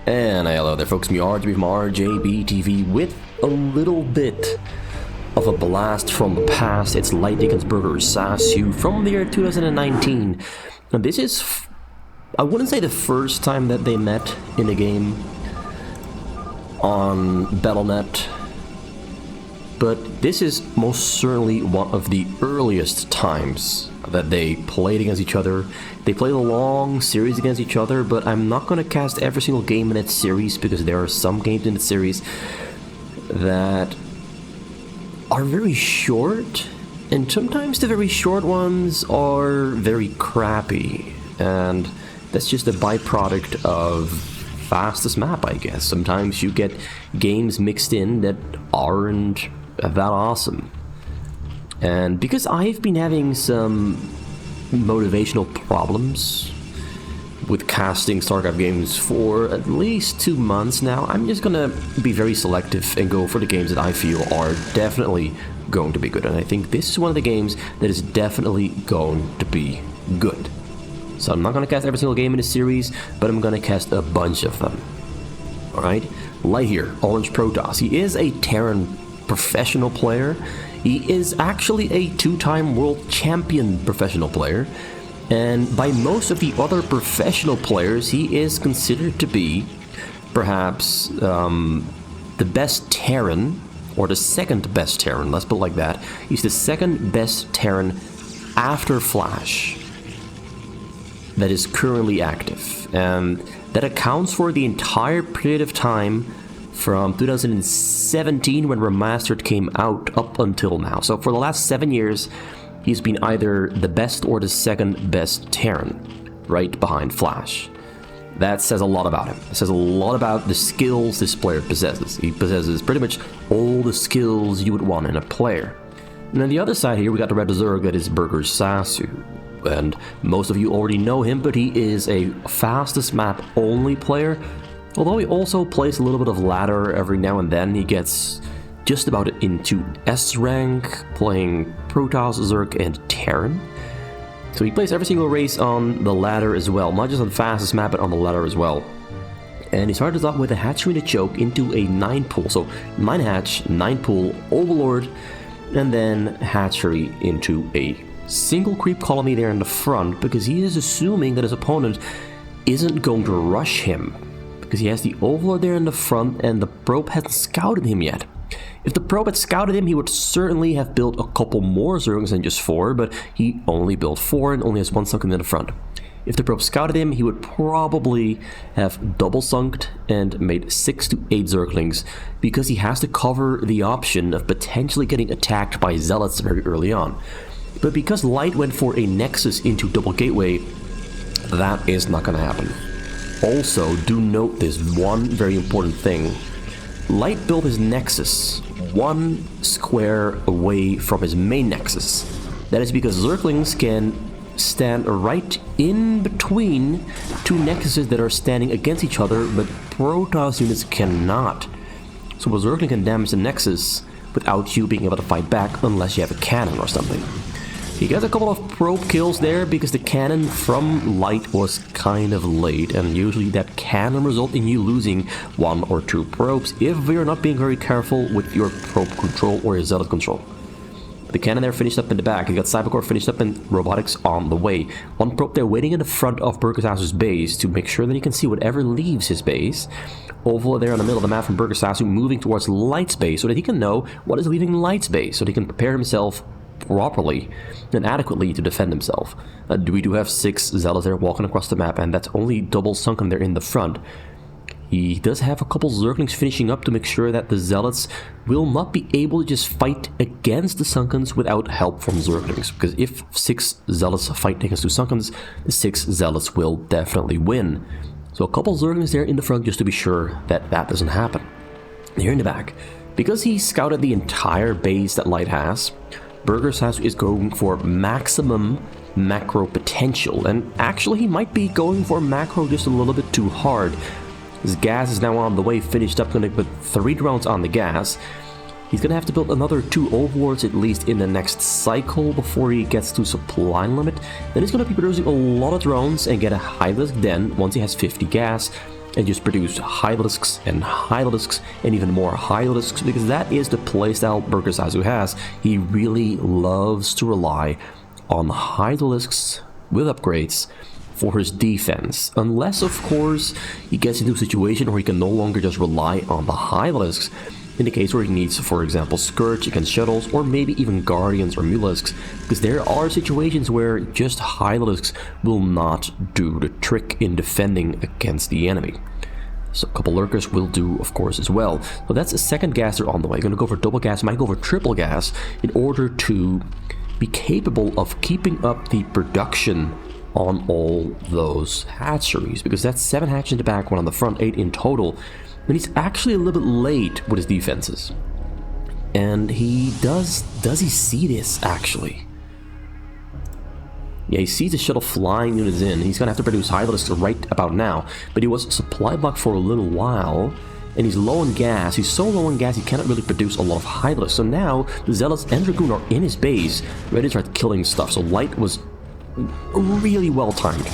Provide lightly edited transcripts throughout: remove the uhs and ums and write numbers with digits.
And hello there folks, me RJB from RJB TV with a little bit of a blast from the past. It's Light against Burgersasu from the year 2019. Now this is, I wouldn't say the first time that they met in a game on Battle.net, but this is most certainly one of the earliest times that they played against each other. They played a long series against each other, but I'm not going to cast every single game in that series because there are some games in the series that are very short, and sometimes the very short ones are very crappy, and that's just a byproduct of fastest map, I guess. Sometimes you get games mixed in that aren't that awesome. And because I've been having some motivational problems with casting StarCraft games for at least 2 months now, I'm just gonna be very selective and go for the games that I feel are definitely going to be good. And I think this is one of the games that is definitely going to be good. So I'm not gonna cast every single game in the series, but I'm gonna cast a bunch of them. Alright, Light here, Orange Protoss. He is a Terran professional player. He is actually a 2-time world champion professional player, and by most of the other professional players, he is considered to be perhaps the best Terran, or the second best Terran, let's put it like that. He's the second best Terran after Flash that is currently active, and that accounts for the entire period of time from 2017 when Remastered came out up until now. So for the last 7 years, he's been either the best or the second best Terran, right behind Flash. That says a lot about him. It says a lot about the skills this player possesses. He possesses pretty much all the skills you would want in a player. And on the other side here, we got the Red Zerg that is Burgersasu. And most of you already know him, but he is a fastest map only player. Although he also plays a little bit of ladder every now and then. He gets just about into S rank, playing Protoss, Zerg, and Terran. So he plays every single race on the ladder as well, not just on the fastest map, but on the ladder as well. And he started off with a hatchery and a choke into a 9-pool. So 9 hatch, 9-pool, Overlord, and then hatchery into a single creep colony there in the front, because he is assuming that his opponent isn't going to rush him, because he has the Overlord there in the front and the probe hasn't scouted him yet. If the probe had scouted him, he would certainly have built a couple more Zergs than just 4, but he only built 4 and only has 1 sunken in the front. If the probe scouted him, he would probably have double sunked and made 6 to 8 Zerglings, because he has to cover the option of potentially getting attacked by Zealots very early on. But because Light went for a Nexus into double gateway, that is not going to happen. Also, do note this one very important thing. Light built his Nexus 1 square away from his main Nexus. That is because Zerglings can stand right in between 2 Nexuses that are standing against each other, but Protoss units cannot. So a Zergling can damage the Nexus without you being able to fight back unless you have a cannon or something. He gets a couple of probe kills there because the cannon from Light was kind of late, and usually that can result in you losing 1 or 2 probes if you're not being very careful with your probe control or your zealot control. The cannon there finished up in the back. You got Cybercore finished up and robotics on the way. 1 probe there waiting in the front of Burgersasu's base to make sure that he can see whatever leaves his base. Over there in the middle of the map from Burgersasu moving towards Light's base so that he can know what is leaving Light's base, so that he can prepare himself properly and adequately to defend himself. We do have 6 Zealots there walking across the map, and that's only double sunken there in the front. He does have a couple Zerglings finishing up to make sure that the Zealots will not be able to just fight against the Sunkens without help from Zerglings, because if 6 Zealots fight against 2 Sunkens, the 6 Zealots will definitely win. So a couple Zerglings there in the front just to be sure that that doesn't happen. Here in the back, because he scouted the entire base that Light has, Burgersasu is going for maximum macro potential, and actually he might be going for macro just a little bit too hard. His gas is now on the way, finished up, going to put 3 rounds on the gas. He's gonna have to build another 2 overlords at least in the next cycle before he gets to supply limit. Then he's gonna be producing a lot of drones and get a Hydralisk den once he has 50 gas, and just produce Hydralisks and even more Hydralisks, because that is the playstyle Burgersasu has. He really loves to rely on Hydralisks with upgrades for his defense, unless of course he gets into a situation where he can no longer just rely on the Hydralisks. In the case where he needs, for example, Scourge against shuttles, or maybe even Guardians or Mulisks, because there are situations where just Hydralisks will not do the trick in defending against the enemy. So a couple Lurkers will do, of course, as well. So that's a second gasser on the way. Gonna go for double gas, might go for triple gas, in order to be capable of keeping up the production on all those hatcheries, because that's 7 hatches in the back, 1 on the front, 8 in total. And he's actually a little bit late with his defenses. And he does he see this, actually? Yeah, he sees the shuttle flying units in. He's gonna have to produce Hydralisks right about now. But he was supply blocked for a little while, and he's low on gas. He's so low on gas, he cannot really produce a lot of Hydralisks. So now, the Zealots and Dragoon are in his base, ready to start killing stuff. So Light was really well timed.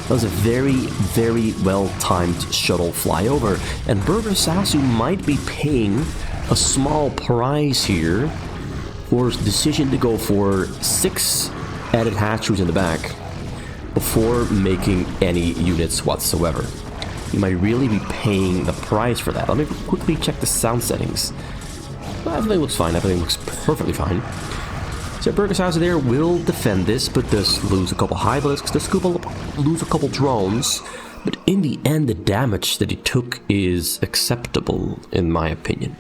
That was a very, very well-timed shuttle flyover, and Burgersasu might be paying a small price here for his decision to go for 6 added hatcheries in the back before making any units whatsoever. He might really be paying the price for that. Let me quickly check the sound settings. Everything looks fine, everything looks perfectly fine. So Burgersasu there will defend this, but does lose a couple Hydralisks, does lose a couple drones, but in the end the damage that he took is acceptable, in my opinion.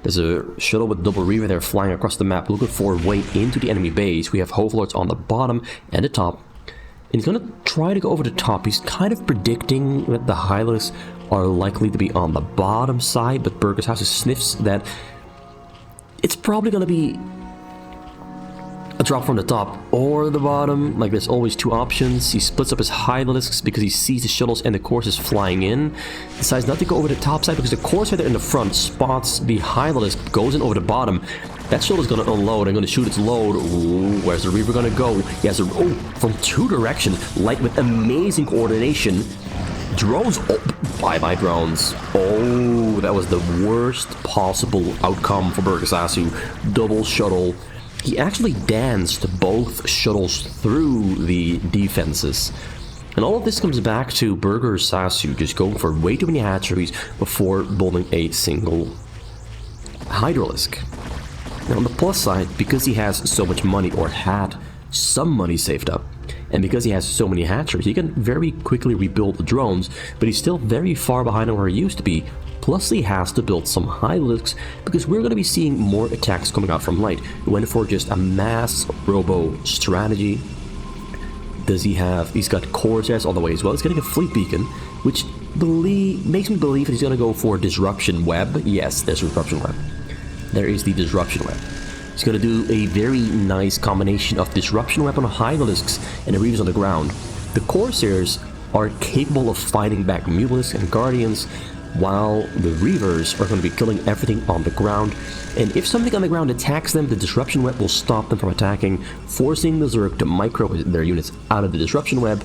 There's a shuttle with double Reaver there flying across the map, looking for a way into the enemy base. We have Overlords on the bottom and the top, and he's gonna try to go over the top. He's kind of predicting that the Hydralisks are likely to be on the bottom side, but Burgersasu sniffs that it's probably gonna be a drop from the top or the bottom. Like, there's always 2 options. He splits up his Hydralisks because he sees the shuttles and the Corsairs flying in. Decides not to go over the top side because the Corsair there in the front spots the Hydralisk, goes in over the bottom. That shuttle is going to unload and going to shoot its load. Ooh, where's the Reaver going to go? He has a... Oh, from 2 directions. Light with amazing coordination. Drones. Oh, bye-bye drones. Oh, that was the worst possible outcome for Burgersasu. Double shuttle. He actually danced both shuttles through the defenses. And all of this comes back to Burgersasu just going for way too many hatcheries before building a single Hydralisk. Now on the plus side, because he has so much money, or had some money saved up, and because he has so many hatcheries, he can very quickly rebuild the drones, but he's still very far behind where he used to be. Plus he has to build some Hydralisks, because we're going to be seeing more attacks coming out from Light. He went for just a mass robo strategy. Does he have... He's got Corsairs all the way as well. He's getting a fleet beacon, which makes me believe that he's going to go for Disruption Web. Yes, there's Disruption Web. There is the Disruption Web. He's going to do a very nice combination of Disruption Web on Hydralisks and the Reavers on the ground. The Corsairs are capable of fighting back Mulisks and Guardians, while the Reavers are going to be killing everything on the ground. And if something on the ground attacks them, the Disruption Web will stop them from attacking, forcing the Zerg to micro their units out of the Disruption Web,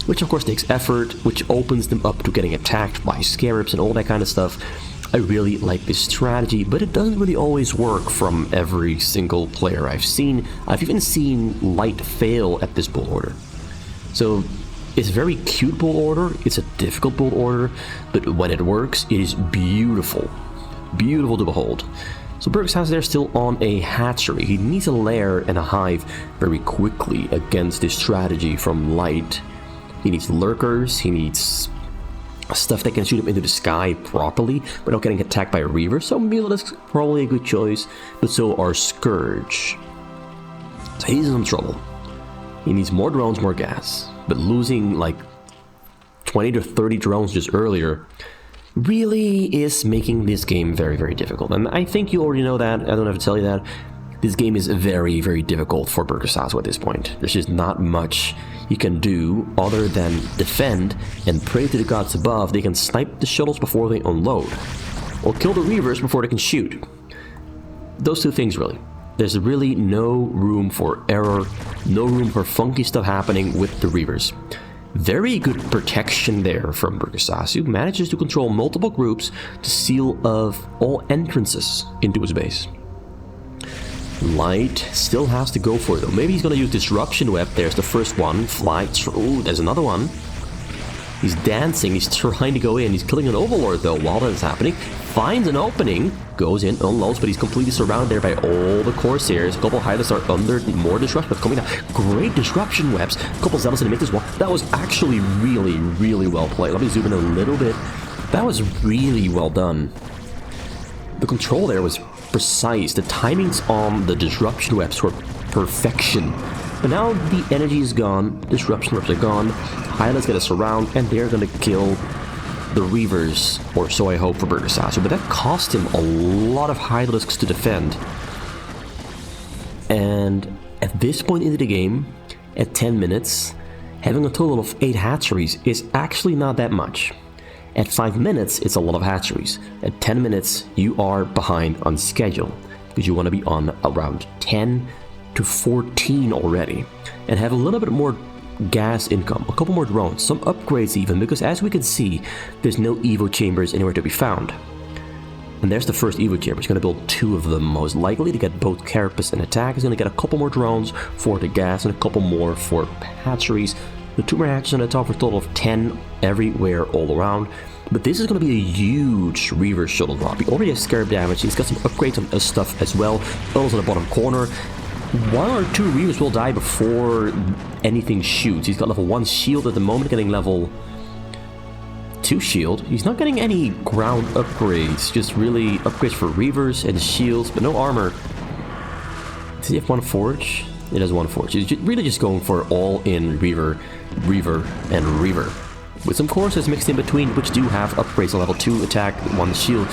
which of course takes effort, which opens them up to getting attacked by Scarabs and all that kind of stuff. I really like this strategy, but it doesn't really always work from every single player I've seen. I've even seen Light fail at this build order. So it's a very cute build order, it's a difficult build order, but when it works, it is beautiful. Beautiful to behold. So Burgersasu there still on a hatchery. He needs a lair and a hive very quickly against this strategy from Light. He needs lurkers, he needs stuff that can shoot him into the sky properly without getting attacked by a Reaver. So Mulisks probably a good choice, but so are Scourge. So he's in some trouble. He needs more drones, more gas. But losing like 20 to 30 drones just earlier really is making this game very, very difficult. And I think you already know that. I don't have to tell you that. This game is very, very difficult for Burgersasu at this point. There's just not much you can do other than defend and pray to the gods above they can snipe the shuttles before they unload, or kill the Reavers before they can shoot. those two things really. There's really no room for error, no room for funky stuff happening with the Reavers. Very good protection there from Burgersasu, manages to control multiple groups to seal off all entrances into his base. Light still has to go for it though. Maybe he's gonna use Disruption Web. There's the first one. Flight. Ooh, there's another one. He's dancing, he's trying to go in. He's killing an Overlord though while that is happening. Finds an opening, goes in, unloads, but he's completely surrounded there by all the Corsairs. A couple Hylas are under more disruption webs coming down. Great disruption webs. A couple Zealots to make this one. That was actually really, really well played. Let me zoom in a little bit. That was really well done. The control there was precise. The timings on the disruption webs were perfection. But now the energy is gone, disruption webs are gone, Hylas get a surround, and they're gonna kill the Reavers, or so I hope for Burgersasu. But that cost him a lot of Hylasks to defend. And at this point into the game, at 10 minutes, having a total of 8 hatcheries is actually not that much. At 5 minutes, it's a lot of hatcheries. At 10 minutes, you are behind on schedule, because you want to be on around 10 to 14 already, and have a little bit more gas income, a couple more drones, some upgrades even, because as we can see, there's no Evo chambers anywhere to be found. And there's the first Evo chamber. He's going to build 2 of them, most likely, to get both Carapace and Attack. He's going to get a couple more drones for the gas and a couple more for hatcheries. The 2 more hatcheries on the top for a total of 10 everywhere all around. But this is going to be a huge Reaver shuttle drop. He already has Scarab damage. He's got some upgrades on stuff as well. Those on the bottom corner. 1 or 2 Reavers will die before anything shoots. He's got level 1 shield at the moment, getting level 2 shield. He's not getting any ground upgrades, just really upgrades for Reavers and shields, but no armor. Does he have 1 forge? It has 1 forge. He's really just going for all-in Reaver, and Reaver. With some courses mixed in between, which do have upgrades on level 2 attack, 1 shield.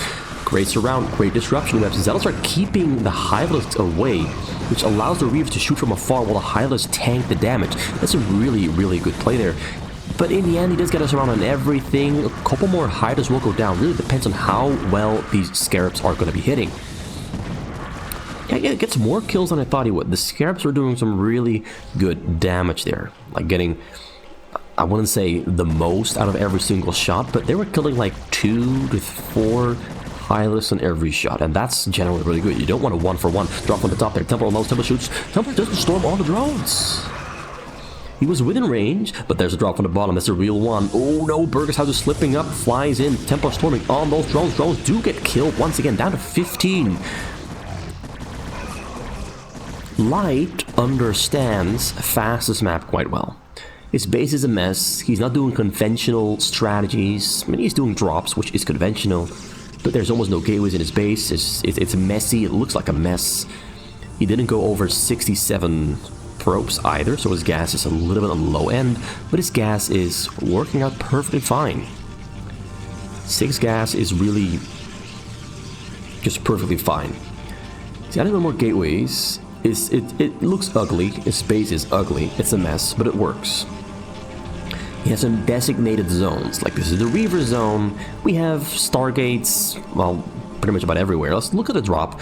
Great surround, great disruption webs. Zealots are keeping the Hylas away, which allows the Reavers to shoot from afar while the Hylas tank the damage. That's a really, really good play there. But in the end, he does get us around on everything. A couple more Hylas will go down. Really depends on how well these Scarabs are going to be hitting. Yeah, it gets more kills than I thought he would. The Scarabs were doing some really good damage there. Like getting, I wouldn't say the most out of every single shot, but they were killing like 2 to 4 Hylas on every shot, and that's generally really good. You don't want a 1-for-1 drop on the top there. Templar almost, Templar shoots. Templar doesn't storm all the drones. He was within range, but there's a drop on the bottom. That's a real one. Oh no, Burgersasu is slipping up, flies in. Templar storming on those drones. Drones do get killed once again, down to 15. Light understands fastest map quite well. His base is a mess. He's not doing conventional strategies. I mean, he's doing drops, which is conventional. But there's almost no gateways in his base. It's messy. It looks like a mess. He didn't go over 67 probes either, so his gas is a little bit on the low end, but his gas is working out perfectly fine. 6 gas is really just perfectly fine. He's adding more gateways. It looks ugly. His base is ugly. It's a mess, but it works. He has some designated zones, like this is the Reaver zone. We have Stargates, well, pretty much about everywhere. Let's look at the drop.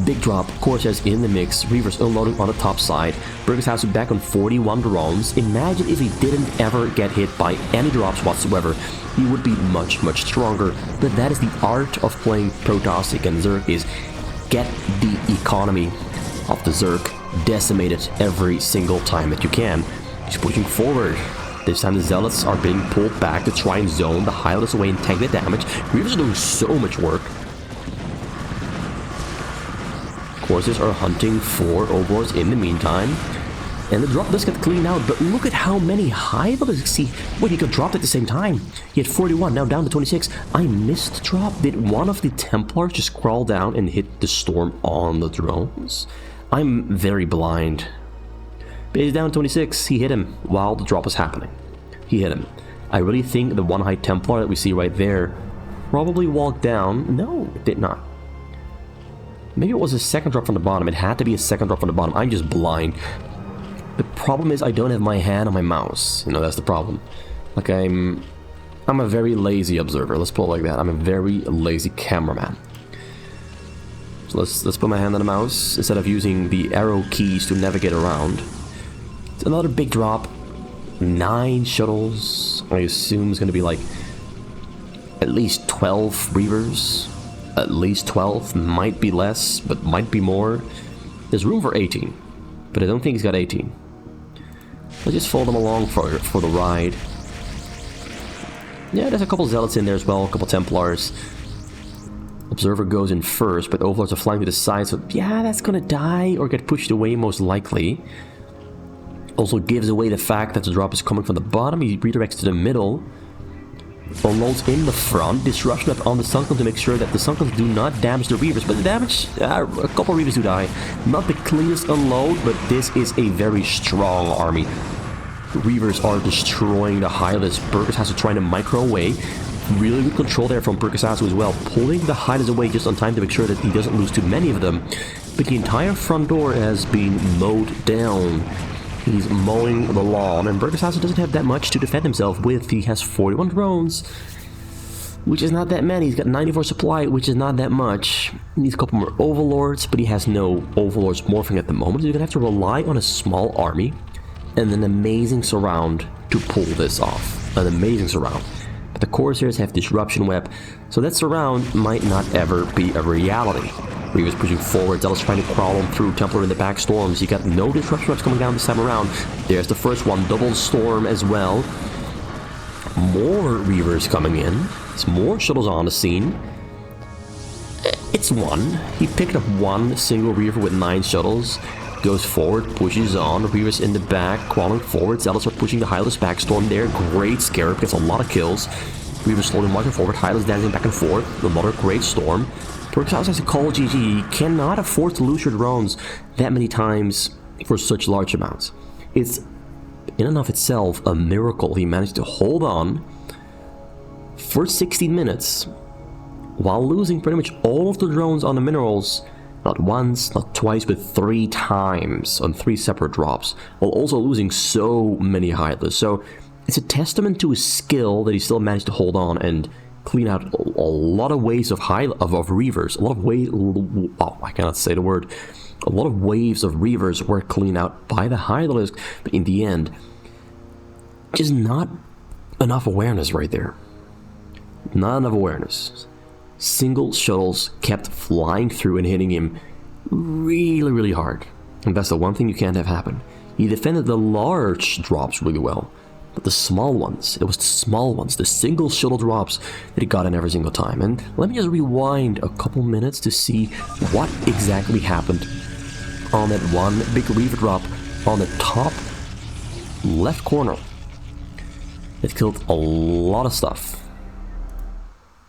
Big drop, Corsairs in the mix, Reavers unloading on the top side. Burgersasu back on 41 drones. Imagine if he didn't ever get hit by any drops whatsoever. He would be much, much stronger. But that is the art of playing Protossic and Zerg, is get the economy of the Zerg decimated every single time that you can. He's pushing forward. This time the Zealots are being pulled back to try and zone the Hylas away and tank the damage. Reavers are doing so much work. Corsairs are hunting for Overlords in the meantime. And the drop does get cleaned out, but look at how many Hylas. See, wait, he got dropped at the same time. He had 41, now down to 26. I missed the drop. Did one of the Templars just crawl down and hit the storm on the drones? I'm very blind. But he's down to 26. He hit him while the drop was happening. He hit him. I really think the one high Templar that we see right there probably walked down. No, it did not. Maybe it was a second drop from the bottom. It had to be a second drop from the bottom. I'm just blind. The problem is I don't have my hand on my mouse. You know, that's the problem. Like I'm a very lazy observer. Let's put it like that. I'm a very lazy cameraman. So let's put my hand on the mouse instead of using the arrow keys to navigate around. It's another big drop. 9 shuttles. I assume it's going to be like at least 12 Reavers. At least 12. Might be less, but might be more. There's room for 18, but I don't think he's got 18. Let's just follow them along for the ride. Yeah, there's a couple Zealots in there as well, a couple Templars. Observer goes in first, but Overlords are flying to the side, so yeah, that's gonna die or get pushed away most likely. Also gives away the fact that the drop is coming from the bottom. He redirects to the middle. Unloads in the front, disruption on the Sunkens to make sure that the Sunkens do not damage the Reavers, but the damage, a couple Reavers do die. Not the cleanest unload, but this is a very strong army. Reavers are destroying the Hylas. Burgersasu trying to micro away. Really good control there from Burgersasu as well, pulling the Hylas away just on time to make sure that he doesn't lose too many of them. But the entire front door has been mowed down. He's mowing the lawn, and Burgersasu doesn't have that much to defend himself with. He has 41 drones, which is not that many. He's got 94 supply, which is not that much. He needs a couple more Overlords, but he has no Overlords morphing at the moment. So you're going to have to rely on a small army and an amazing surround to pull this off. An amazing surround. But the Corsairs have Disruption Web, so that surround might not ever be a reality. Reaver's pushing forward, Zealot's trying to crawl on through, Templar in the back storms. You got no Disruption Webs coming down this time around. There's the first one, double storm as well. More Reavers coming in. There's more shuttles on the scene. It's one. He picked up one single Reaver with 9 shuttles. Goes forward, pushes on. Reavers in the back, crawling forward. Zealots are pushing the Hylas back storm there. Great Scarab, gets a lot of kills. Reavers slowly marching forward. Hylas dancing back and forth. Another great storm. Burgersasu has a call GG. You cannot afford to lose your drones that many times for such large amounts. It's, in and of itself, a miracle he managed to hold on for 16 minutes while losing pretty much all of the drones on the minerals, not once, not twice, but 3 times on 3 separate drops, while also losing so many Hylas. So it's a testament to his skill that he still managed to hold on and clean out a lot of waves of Reavers. A lot of waves. Oh, I cannot say the word. A lot of waves of Reavers were cleaned out by the Hydralisk, but in the end, just not enough awareness right there. Not enough awareness. Single shuttles kept flying through and hitting him really, really hard. And that's the one thing you can't have happen. He defended the large drops really well. But the small ones, it was the small ones, the single shuttle drops that he got in every single time. And let me just rewind a couple minutes to see what exactly happened on that one big Reaver drop on the top left corner. It killed a lot of stuff.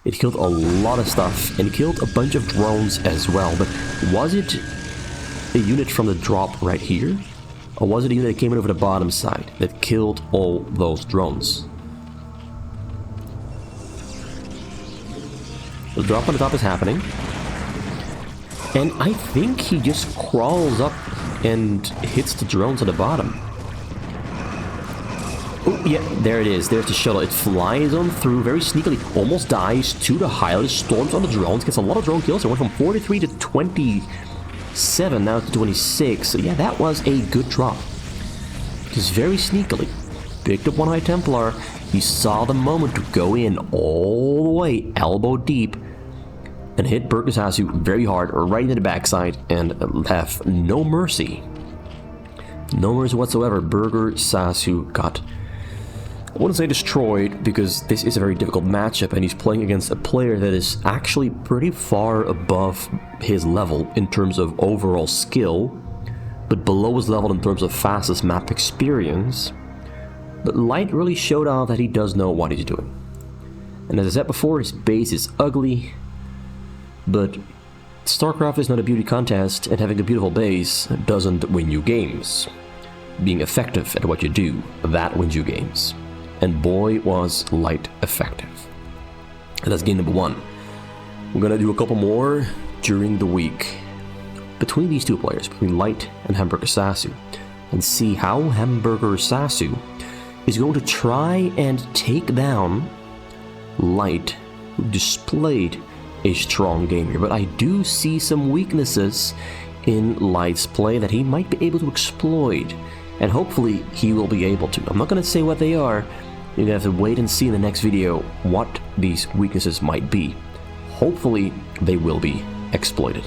It killed a lot of stuff, and it killed a bunch of drones as well. But was it a unit from the drop right here? Or was it a unit that came in over the bottom side that killed all those drones? The drop on the top is happening. And I think he just crawls up and hits the drones at the bottom. Oh, yeah, there it is. There's the shuttle. It flies on through very sneakily, almost dies to the Hylas, storms on the drones, gets a lot of drone kills. It went from 43 to 27, now to 26. So yeah, that was a good drop. Just very sneakily picked up one High Templar. He saw the moment to go in all the way, elbow deep, and hit Burgersasu very hard, right into the backside, and have no mercy. No mercy whatsoever. Burgersasu got, I wouldn't say destroyed, because this is a very difficult matchup, and he's playing against a player that is actually pretty far above his level in terms of overall skill, but below his level in terms of fastest map experience. But Light really showed off that he does know what he's doing. And as I said before, his base is ugly, but StarCraft is not a beauty contest, and having a beautiful base doesn't win you games. Being effective at what you do, that wins you games. And boy, was Light effective. And that's game number 1. We're gonna do a couple more during the week between these two players, between Light and Burgersasu, and see how Burgersasu is going to try and take down Light, who displayed a strong game here, but I do see some weaknesses in Light's play that he might be able to exploit, and hopefully he will be able to. I'm not going to say what they are. You're going to have to wait and see in the next video what these weaknesses might be. Hopefully they will be exploited.